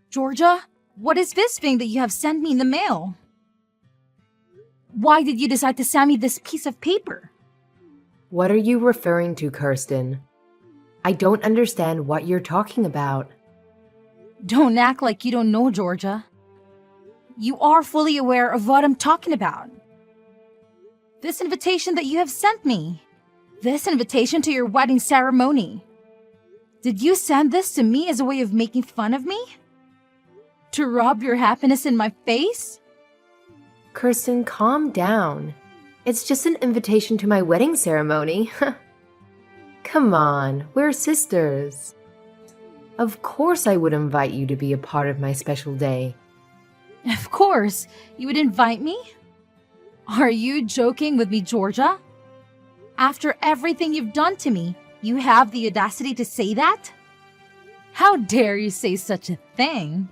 Georgia, what is this thing that you have sent me in the mail? Why did you decide to send me this piece of paper? What are you referring to, Kirsten? I don't understand what you're talking about. Don't act like you don't know, Georgia. You are fully aware of what I'm talking about. This invitation that you have sent me. This invitation to your wedding ceremony. Did you send this to me as a way of making fun of me? To rub your happiness in my face? Kirsten, calm down. It's just an invitation to my wedding ceremony. Come on, we're sisters. Of course I would invite you to be a part of my special day. Of course, you would invite me? Are you joking with me, Georgia? After everything you've done to me, you have the audacity to say that? How dare you say such a thing?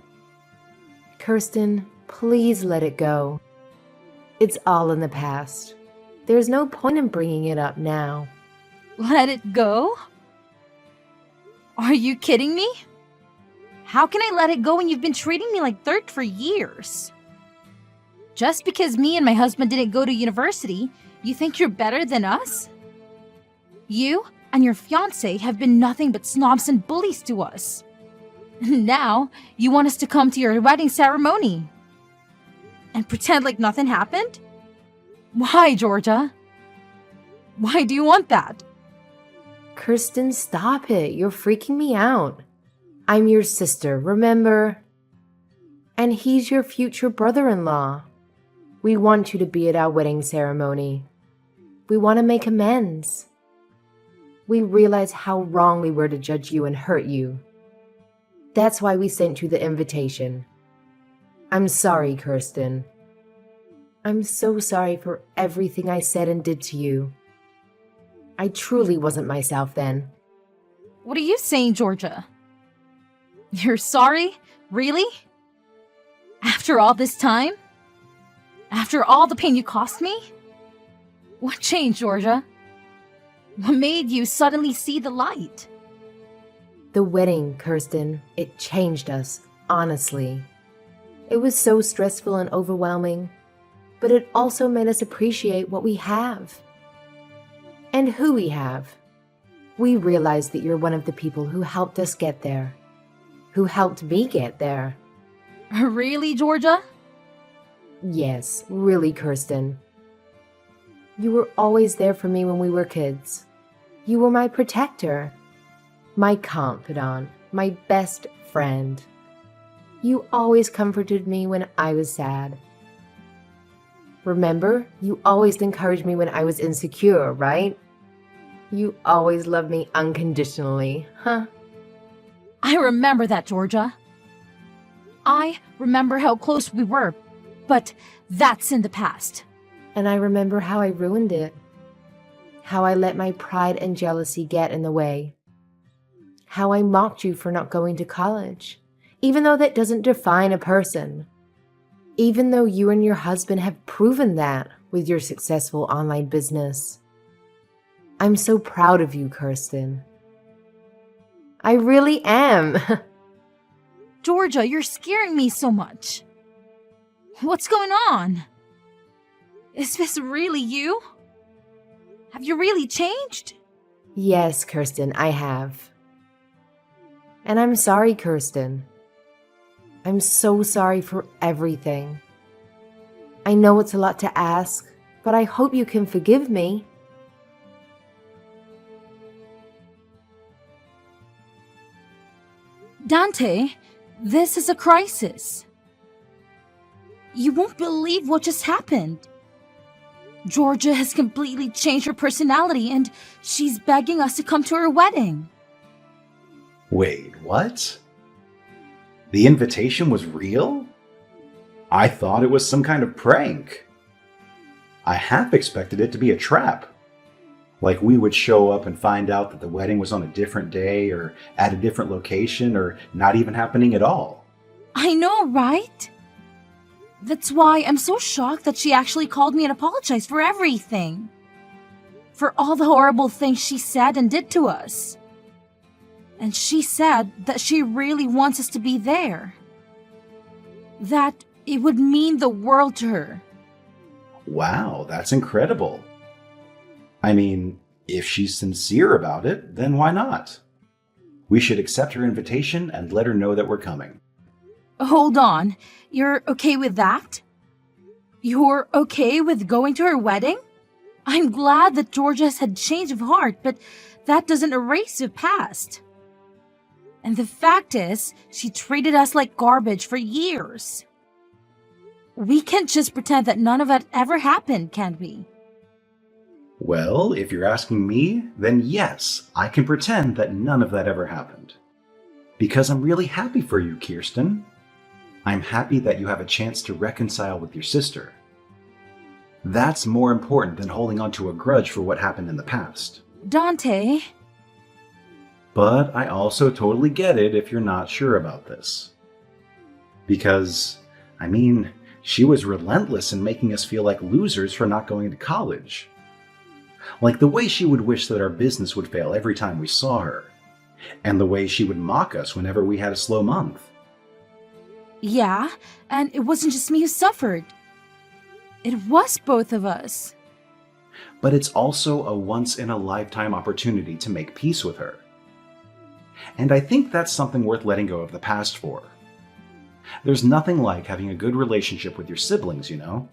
Kirsten, please let it go. It's all in the past. There's no point in bringing it up now. Let it go? Are you kidding me? How can I let it go when you've been treating me like dirt for years? Just because me and my husband didn't go to university, you think you're better than us? You and your fiancé have been nothing but snobs and bullies to us. Now, you want us to come to your wedding ceremony and pretend like nothing happened? Why, Georgia? Why do you want that? Kirsten, stop it. You're freaking me out. I'm your sister, remember? And he's your future brother-in-law. We want you to be at our wedding ceremony. We want to make amends. We realize how wrong we were to judge you and hurt you. That's why we sent you the invitation. I'm sorry, Kirsten. I'm so sorry for everything I said and did to you. I truly wasn't myself then. What are you saying, Georgia? You're sorry? Really? After all this time? After all the pain you cost me? What changed, Georgia? What made you suddenly see the light? The wedding, Kirsten, it changed us, honestly. It was so stressful and overwhelming, but it also made us appreciate what we have. And who we have. We realized that you're one of the people who helped us get there. Who helped me get there. Really, Georgia? Yes, really, Kirsten. You were always there for me when we were kids. You were my protector, my confidant, my best friend. You always comforted me when I was sad. Remember, you always encouraged me when I was insecure, right? You always loved me unconditionally, huh? I remember that, Georgia. I remember how close we were, but that's in the past. And I remember how I ruined it. How I let my pride and jealousy get in the way. How I mocked you for not going to college, even though that doesn't define a person. Even though you and your husband have proven that with your successful online business. I'm so proud of you, Kirsten. I really am. Georgia, you're scaring me so much. What's going on? Is this really you? Have you really changed? Yes, Kirsten, I have. And I'm sorry, Kirsten. I'm so sorry for everything. I know it's a lot to ask, but I hope you can forgive me. Dante, this is a crisis. You won't believe what just happened. Georgia has completely changed her personality and she's begging us to come to her wedding. Wait, what? The invitation was real? I thought it was some kind of prank. I half expected it to be a trap. Like we would show up and find out that the wedding was on a different day or at a different location or not even happening at all. I know, right? That's why I'm so shocked that she actually called me and apologized for everything. For all the horrible things she said and did to us. And she said that she really wants us to be there. that it would mean the world to her. Wow, that's incredible. I mean, if she's sincere about it, then why not? We should accept her invitation and let her know that we're coming. Hold on, you're okay with that? You're okay with going to her wedding? I'm glad that Georgia's had change of heart, but that doesn't erase the past. And the fact is, she treated us like garbage for years. We can't just pretend that none of that ever happened, can we? Well, if you're asking me, then yes, I can pretend that none of that ever happened. Because I'm really happy for you, Kirsten. I'm happy that you have a chance to reconcile with your sister. That's more important than holding on to a grudge for what happened in the past. Dante, But I also totally get it if you're not sure about this. Because, she was relentless in making us feel like losers for not going to college. Like the way she would wish that our business would fail every time we saw her, and the way she would mock us whenever we had a slow month. yeah, and it wasn't just me who suffered. It was both of us. But it's also a once-in-a-lifetime opportunity to make peace with her. And I think that's something worth letting go of the past for. There's nothing like having a good relationship with your siblings, you know?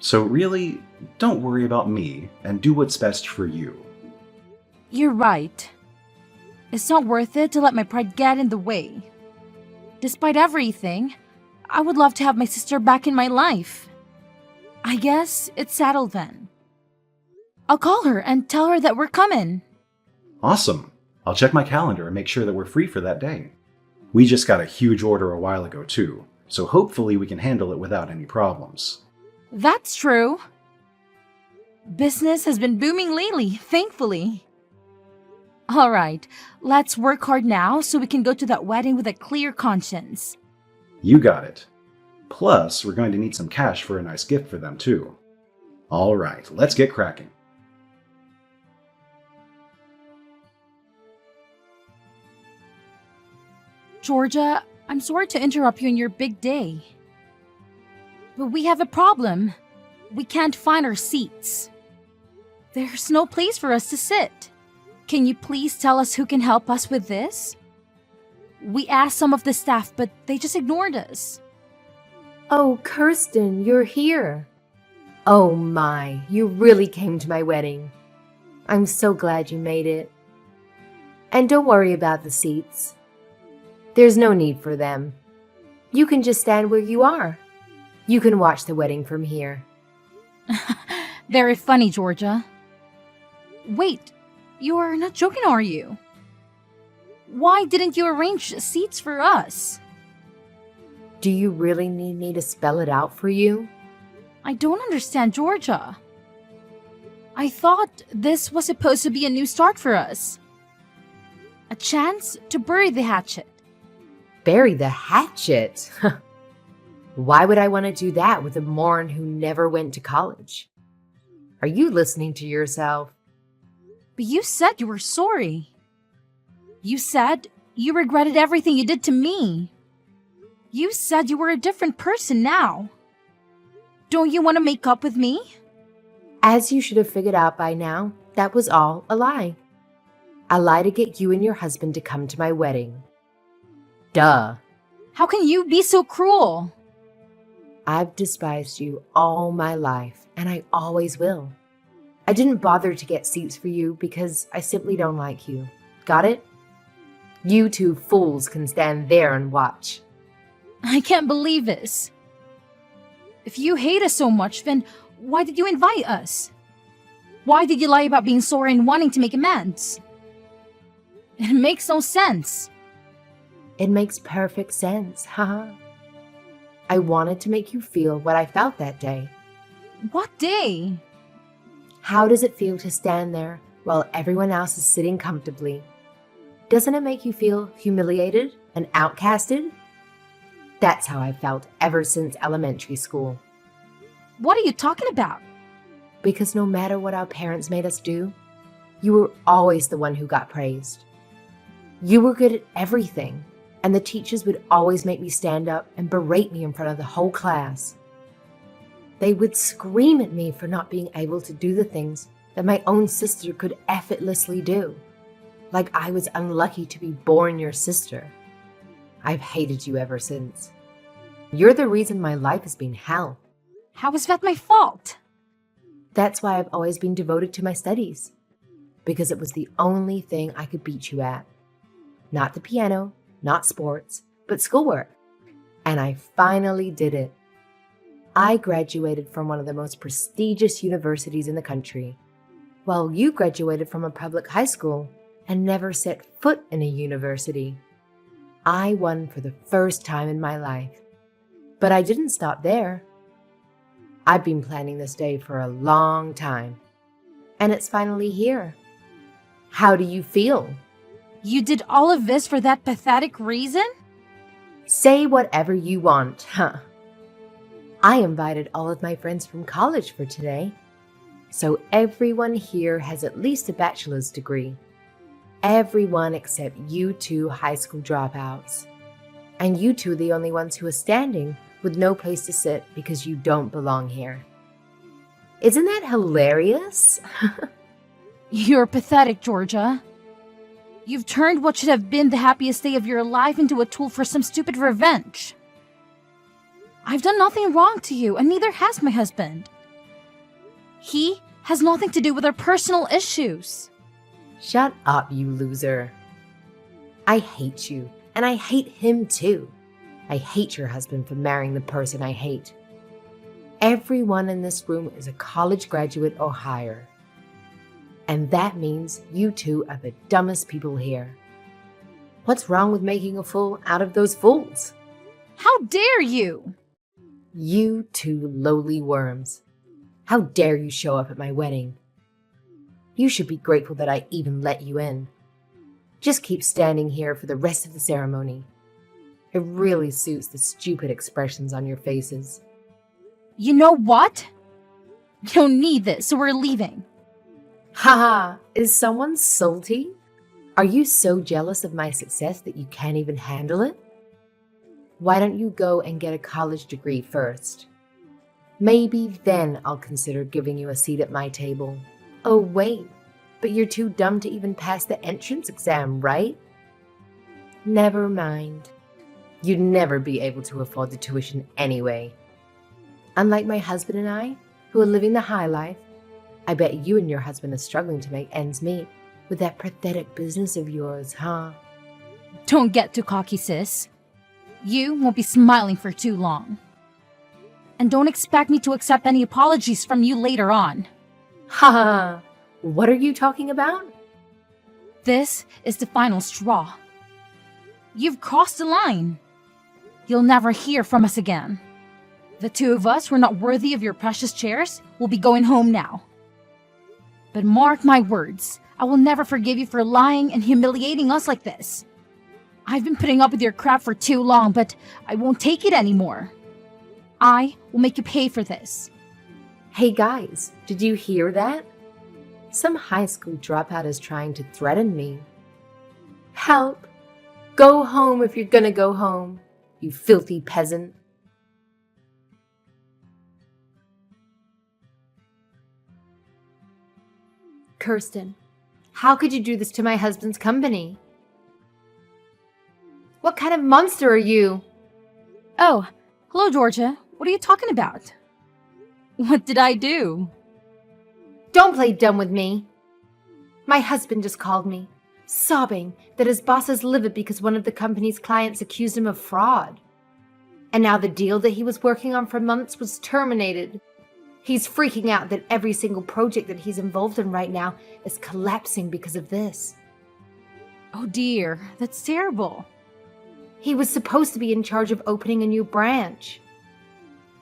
So really, don't worry about me and do what's best for you. You're right. It's not worth it to let my pride get in the way. Despite everything, I would love to have my sister back in my life. I guess it's settled then. I'll call her and tell her that we're coming. Awesome. I'll check my calendar and make sure that we're free for that day. We just got a huge order a while ago too, so hopefully we can handle it without any problems. That's true. Business has been booming lately, thankfully. All right, let's work hard now so we can go to that wedding with a clear conscience. You got it. Plus, we're going to need some cash for a nice gift for them too. All right, let's get cracking. Georgia, I'm sorry to interrupt you on your big day. But we have a problem. We can't find our seats. There's no place for us to sit. Can you please tell us who can help us with this? We asked some of the staff, but they just ignored us. Oh, Kirsten, you're here. Oh my, you really came to my wedding. I'm so glad you made it. And don't worry about the seats. There's no need for them. You can just stand where you are. You can watch the wedding from here. Very funny, Georgia. Wait, you're not joking, are you? Why didn't you arrange seats for us? Do you really need me to spell it out for you? I don't understand, Georgia. I thought this was supposed to be a new start for us. A chance to bury the hatchet. Bury the hatchet? Why would I want to do that with a moron who never went to college? Are you listening to yourself? But you said you were sorry. You said you regretted everything you did to me. You said you were a different person now. Don't you want to make up with me? As you should have figured out by now, that was all a lie. A lie to get you and your husband to come to my wedding. Duh. How can you be so cruel? I've despised you all my life, and I always will. I didn't bother to get seats for you because I simply don't like you. Got it? You two fools can stand there and watch. I can't believe this. If you hate us so much, then why did you invite us? Why did you lie about being sorry and wanting to make amends? It makes no sense. It makes perfect sense, haha. I wanted to make you feel what I felt that day. What day? How does it feel to stand there while everyone else is sitting comfortably? Doesn't it make you feel humiliated and outcasted? That's how I felt ever since elementary school. What are you talking about? Because no matter what our parents made us do, you were always the one who got praised. You were good at everything. And the teachers would always make me stand up and berate me in front of the whole class. They would scream at me for not being able to do the things that my own sister could effortlessly do. Like I was unlucky to be born your sister. I've hated you ever since. You're the reason my life has been hell. How is that my fault? That's why I've always been devoted to my studies. Because it was the only thing I could beat you at. Not the piano, not sports, but schoolwork. And I finally did it. I graduated from one of the most prestigious universities in the country, while you graduated from a public high school and never set foot in a university. I won for the first time in my life. But I didn't stop there. I've been planning this day for a long time, and it's finally here. How do you feel? You did all of this for that pathetic reason? Say whatever you want, huh? I invited all of my friends from college for today, so everyone here has at least a bachelor's degree. Everyone except you two high school dropouts. And you two are the only ones who are standing with no place to sit because you don't belong here. Isn't that hilarious? You're pathetic, Georgia. You've turned what should have been the happiest day of your life into a tool for some stupid revenge. I've done nothing wrong to you, and neither has my husband. He has nothing to do with our personal issues. Shut up, you loser. I hate you, and I hate him too. I hate your husband for marrying the person I hate. Everyone in this room is a college graduate or higher. And that means you two are the dumbest people here. What's wrong with making a fool out of those fools? How dare you? You two lowly worms. How dare you show up at my wedding? You should be grateful that I even let you in. Just keep standing here for the rest of the ceremony. It really suits the stupid expressions on your faces. You know what? You don't need this, so we're leaving. Haha, is someone salty? Are you so jealous of my success that you can't even handle it? Why don't you go and get a college degree first? Maybe then I'll consider giving you a seat at my table. Oh wait, but you're too dumb to even pass the entrance exam, right? Never mind. You'd never be able to afford the tuition anyway. Unlike my husband and I, who are living the high life, I bet you and your husband are struggling to make ends meet with that pathetic business of yours, huh? Don't get too cocky, sis. You won't be smiling for too long. And don't expect me to accept any apologies from you later on. Ha! What are you talking about? This is the final straw. You've crossed the line. You'll never hear from us again. The two of us who are not worthy of your precious chairs will be going home now. But mark my words, I will never forgive you for lying and humiliating us like this. I've been putting up with your crap for too long, but I won't take it anymore. I will make you pay for this. Hey guys, did you hear that? Some high school dropout is trying to threaten me. Help! Go home if you're gonna go home, you filthy peasant. Kirsten, how could you do this to my husband's company? What kind of monster are you? Oh, hello, Georgia. What are you talking about? What did I do? Don't play dumb with me. My husband just called me, sobbing that his boss is livid because one of the company's clients accused him of fraud. And now the deal that he was working on for months was terminated. He's freaking out that every single project that he's involved in right now is collapsing because of this. Oh dear, that's terrible. He was supposed to be in charge of opening a new branch.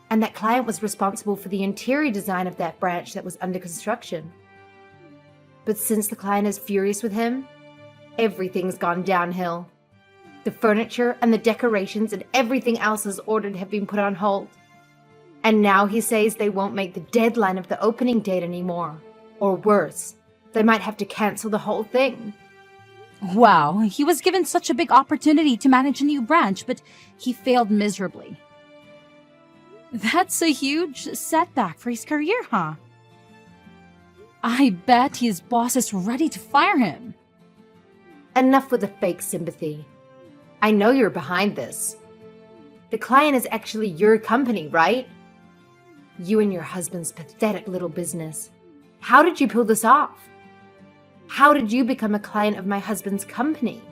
And that client was responsible for the interior design of that branch that was under construction. But since the client is furious with him, everything's gone downhill. The furniture and the decorations and everything else is ordered have been put on hold. And now he says they won't make the deadline of the opening date anymore. Or worse, they might have to cancel the whole thing. Wow, he was given such a big opportunity to manage a new branch, but he failed miserably. That's a huge setback for his career, huh? I bet his boss is ready to fire him. Enough with the fake sympathy. I know you're behind this. The client is actually your company, right? You and your husband's pathetic little business. How did you pull this off? How did you become a client of my husband's company?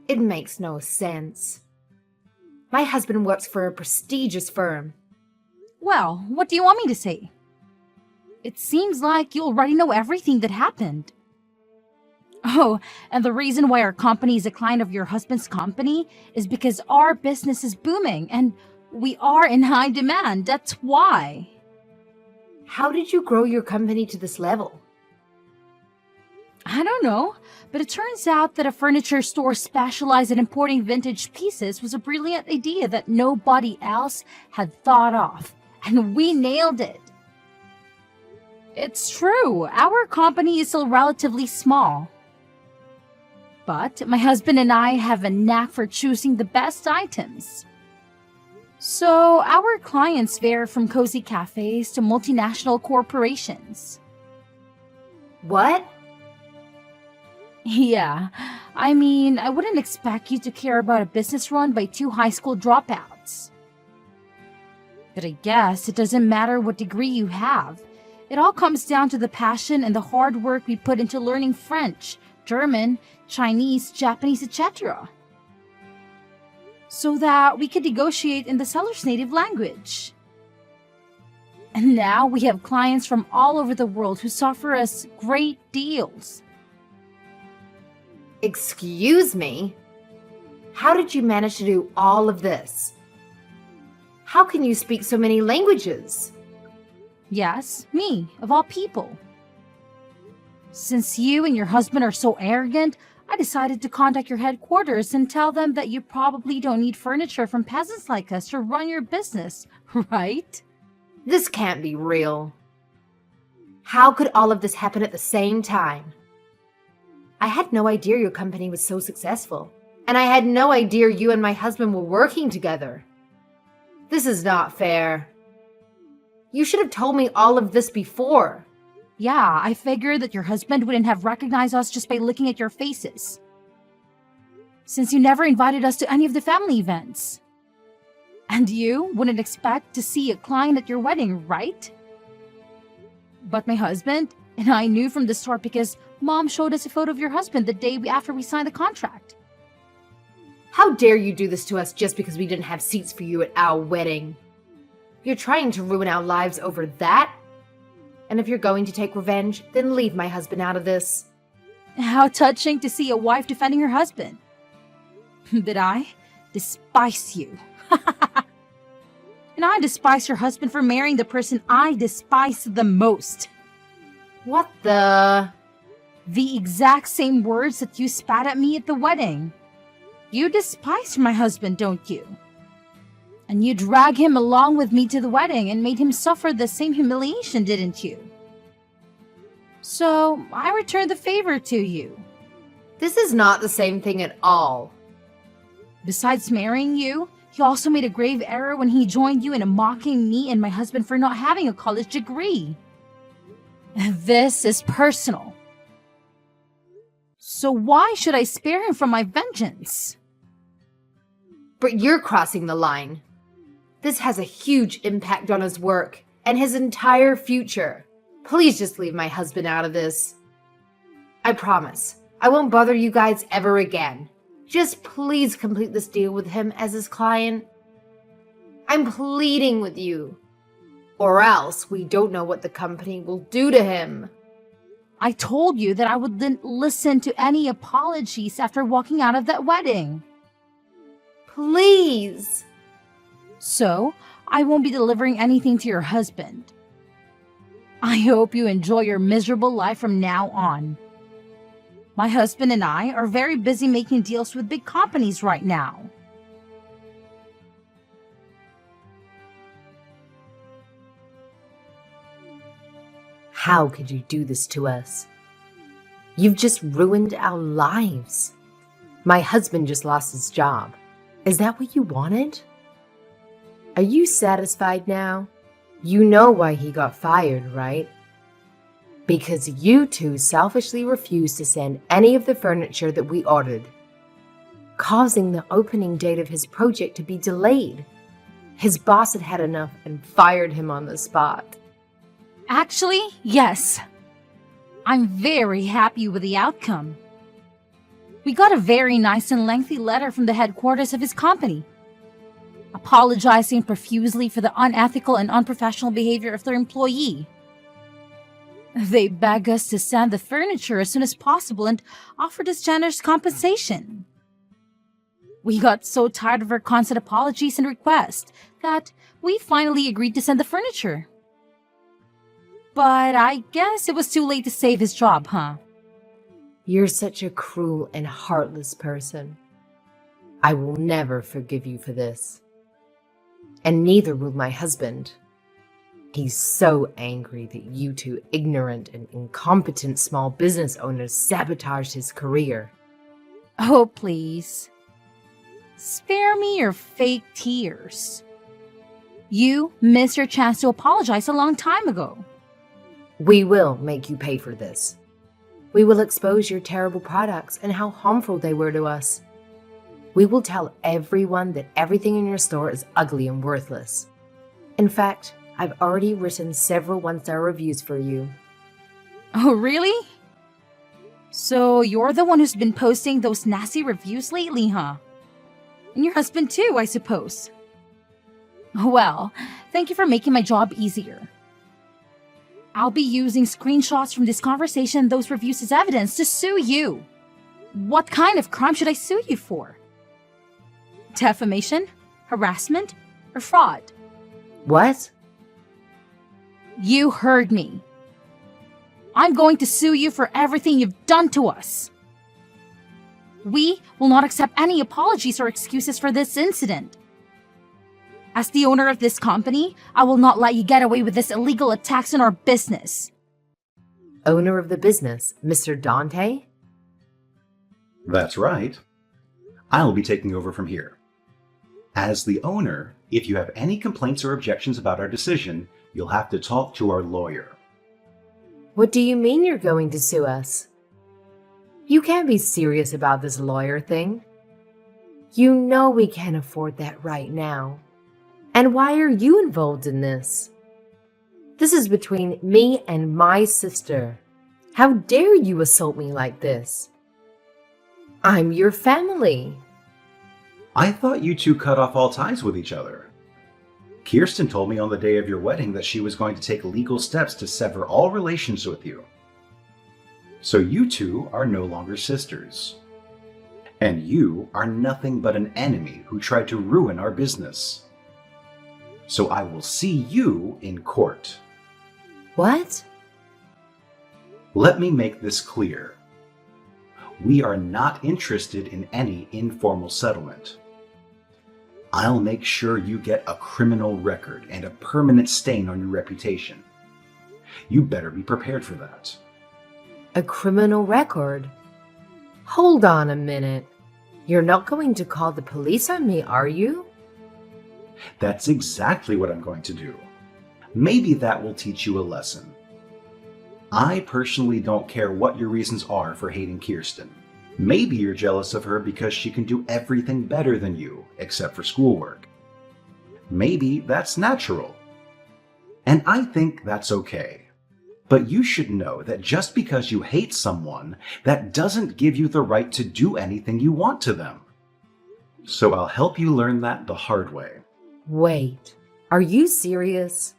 It makes no sense. My husband works for a prestigious firm. Well, what do you want me to say? It seems like you already know everything that happened. Oh, and the reason why our company is a client of your husband's company is because our business is booming and we are in high demand. That's why. How did you grow your company to this level? I don't know, but it turns out that a furniture store specialized in importing vintage pieces was a brilliant idea that nobody else had thought of, and we nailed it. It's true, our company is still relatively small. But my husband and I have a knack for choosing the best items. So our clients vary from cozy cafes to multinational corporations. What? Yeah, I mean, I wouldn't expect you to care about a business run by two high school dropouts. But I guess it doesn't matter what degree you have. It all comes down to the passion and the hard work we put into learning French, German, Chinese, Japanese, etc. So that we could negotiate in the seller's native language. And now we have clients from all over the world who offer us great deals. Excuse me? How did you manage to do all of this? How can you speak so many languages? Yes, me, of all people. Since you and your husband are so arrogant, I decided to contact your headquarters and tell them that you probably don't need furniture from peasants like us to run your business, right? This can't be real. How could all of this happen at the same time? I had no idea your company was so successful, and I had no idea you and my husband were working together. This is not fair. You should have told me all of this before. Yeah, I figured that your husband wouldn't have recognized us just by looking at your faces. Since you never invited us to any of the family events. And you wouldn't expect to see a client at your wedding, right? But my husband and I knew from the start because Mom showed us a photo of your husband the day after we signed the contract. How dare you do this to us just because we didn't have seats for you at our wedding? You're trying to ruin our lives over that? And if you're going to take revenge, then leave my husband out of this. How touching to see a wife defending her husband. But I despise you. And I despise your husband for marrying the person I despise the most. What the? The exact same words that you spat at me at the wedding. You despise my husband, don't you? And you drag him along with me to the wedding and made him suffer the same humiliation, didn't you? So I returned the favor to you. This is not the same thing at all. Besides marrying you, he also made a grave error when he joined you in mocking me and my husband for not having a college degree. This is personal. So why should I spare him from my vengeance? But you're crossing the line. This has a huge impact on his work and his entire future. Please just leave my husband out of this. I promise, I won't bother you guys ever again. Just please complete this deal with him as his client. I'm pleading with you. Or else we don't know what the company will do to him. I told you that I wouldn't listen to any apologies after walking out of that wedding. Please. So, I won't be delivering anything to your husband. I hope you enjoy your miserable life from now on. My husband and I are very busy making deals with big companies right now. How could you do this to us? You've just ruined our lives. My husband just lost his job. Is that what you wanted? Are you satisfied now? You know why he got fired, right? Because you two selfishly refused to send any of the furniture that we ordered, causing the opening date of his project to be delayed. His boss had had enough and fired him on the spot. Actually, yes. I'm very happy with the outcome. We got a very nice and lengthy letter from the headquarters of his company, apologizing profusely for the unethical and unprofessional behavior of their employee. They begged us to send the furniture as soon as possible and offered us generous compensation. We got so tired of our constant apologies and requests that we finally agreed to send the furniture. But I guess it was too late to save his job, huh? You're such a cruel and heartless person. I will never forgive you for this. And neither will my husband. He's so angry that you two ignorant and incompetent small business owners sabotaged his career. Oh, please. Spare me your fake tears. You missed your chance to apologize a long time ago. We will make you pay for this. We will expose your terrible products and how harmful they were to us. We will tell everyone that everything in your store is ugly and worthless. In fact, I've already written several one-star reviews for you. Oh, really? So you're the one who's been posting those nasty reviews lately, huh? And your husband too, I suppose. Well, thank you for making my job easier. I'll be using screenshots from this conversation and those reviews as evidence to sue you. What kind of crime should I sue you for? Defamation, harassment, or fraud? What? You heard me. I'm going to sue you for everything you've done to us. We will not accept any apologies or excuses for this incident. As the owner of this company, I will not let you get away with this illegal attacks on our business. Owner of the business, Mr. Dante? That's right. I'll be taking over from here. As the owner, if you have any complaints or objections about our decision, you'll have to talk to our lawyer. What do you mean you're going to sue us? You can't be serious about this lawyer thing. You know we can't afford that right now. And why are you involved in this? This is between me and my sister. How dare you assault me like this? I'm your family. I thought you two cut off all ties with each other. Kirsten told me on the day of your wedding that she was going to take legal steps to sever all relations with you. So you two are no longer sisters. And you are nothing but an enemy who tried to ruin our business. So I will see you in court. What? Let me make this clear. We are not interested in any informal settlement. I'll make sure you get a criminal record and a permanent stain on your reputation. You better be prepared for that. A criminal record? Hold on a minute. You're not going to call the police on me, are you? That's exactly what I'm going to do. Maybe that will teach you a lesson. I personally don't care what your reasons are for hating Kirsten. Maybe you're jealous of her because she can do everything better than you, except for schoolwork. Maybe that's natural. And I think that's okay. But you should know that just because you hate someone, that doesn't give you the right to do anything you want to them. So I'll help you learn that the hard way. Wait, are you serious?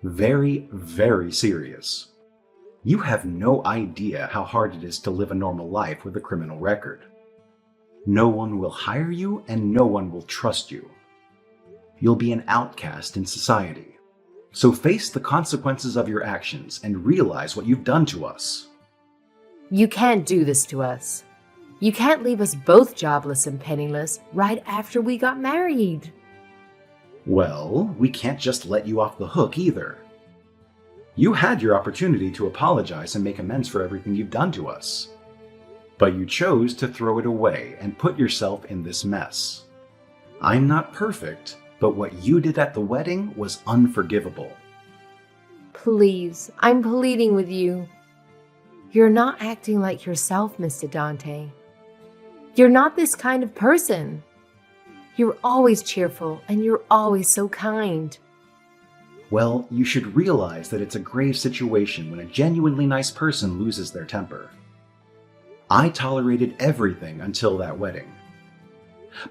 Very, very serious. You have no idea how hard it is to live a normal life with a criminal record. No one will hire you and no one will trust you. You'll be an outcast in society. So face the consequences of your actions and realize what you've done to us. You can't do this to us. You can't leave us both jobless and penniless right after we got married. Well, we can't just let you off the hook either. You had your opportunity to apologize and make amends for everything you've done to us. But you chose to throw it away and put yourself in this mess. I'm not perfect, but what you did at the wedding was unforgivable. Please, I'm pleading with you. You're not acting like yourself, Mr. Dante. You're not this kind of person. You're always cheerful and you're always so kind. Well, you should realize that it's a grave situation when a genuinely nice person loses their temper. I tolerated everything until that wedding.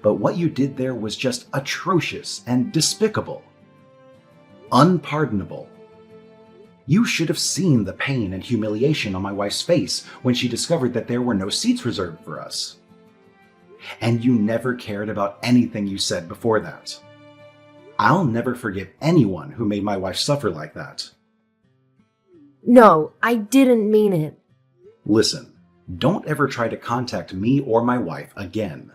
But what you did there was just atrocious and despicable. Unpardonable. You should have seen the pain and humiliation on my wife's face when she discovered that there were no seats reserved for us. And you never cared about anything you said before that. I'll never forgive anyone who made my wife suffer like that. No, I didn't mean it. Listen, don't ever try to contact me or my wife again.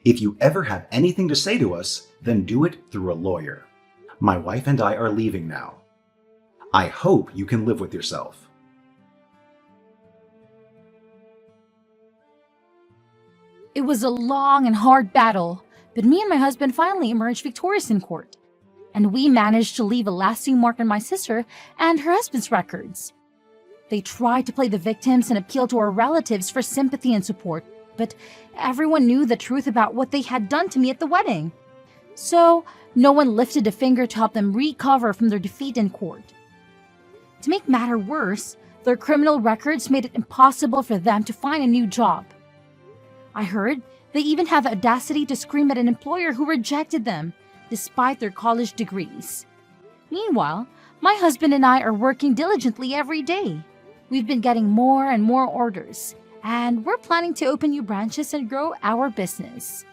If you ever have anything to say to us, then do it through a lawyer. My wife and I are leaving now. I hope you can live with yourself. It was a long and hard battle, but me and my husband finally emerged victorious in court. And we managed to leave a lasting mark on my sister and her husband's records. They tried to play the victims and appeal to our relatives for sympathy and support, but everyone knew the truth about what they had done to me at the wedding. So, no one lifted a finger to help them recover from their defeat in court. To make matter worse, their criminal records made it impossible for them to find a new job. I heard they even have the audacity to scream at an employer who rejected them, despite their college degrees. Meanwhile, my husband and I are working diligently every day. We've been getting more and more orders, and we're planning to open new branches and grow our business.